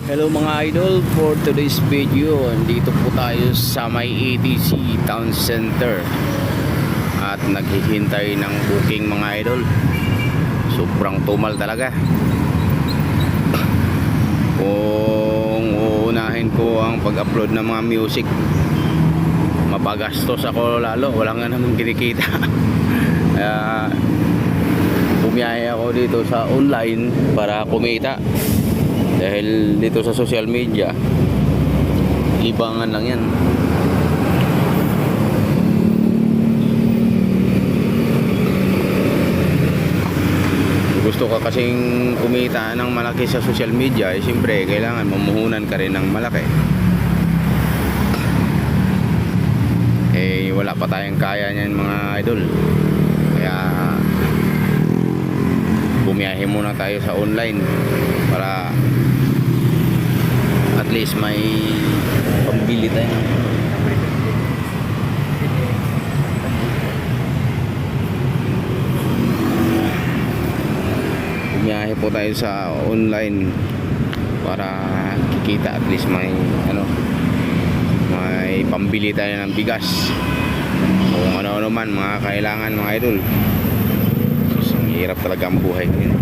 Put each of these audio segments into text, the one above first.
Hello mga idol, for today's video andito po tayo sa may ATC Town Center at naghihintay ng booking mga idol. Sobrang tumal talaga. Kung uunahin ko ang pag-upload ng mga music, mapagastos ako lalo, wala nga namang kinikita. Kaya bumiyahe ako dito sa online para kumita. Dahil dito sa social media, libangan lang yan. Gusto ka kasing kumita ng malaki sa social media, eh siyempre kailangan mamuhunan ka rin ng malaki. Eh wala pa tayong kaya niyan mga idol. Kaya bumiyahe muna tayo sa online para at least may pambili tayo. Bumiyahe po tayo sa online para kikita, at least may may pambili tayo ng bigas kung ano-ano man mga kailangan mga idol. So, hirap talaga ang buhay ngayon.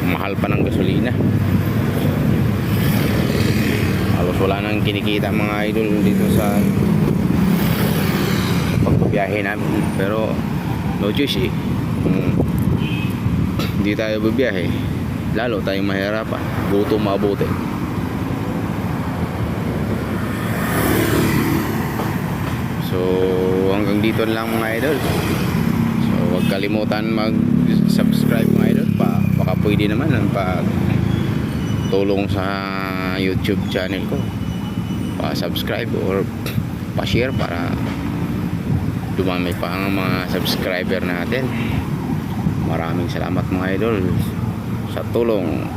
Mahal pa ng gasolina. Halos wala nang kinikita mga idol dito sa pagbiyahe namin, pero no choice eh. Hindi tayo bibiyahe, lalo tayong mahirapan, gutom mabuti. So hanggang dito lang mga idol. So huwag kalimutan mag-subscribe mga idol, baka pwede naman ang tulong sa YouTube channel ko, pa-subscribe or pa-share para dumami pa ang mga subscriber natin. Maraming salamat mga idol sa tulong.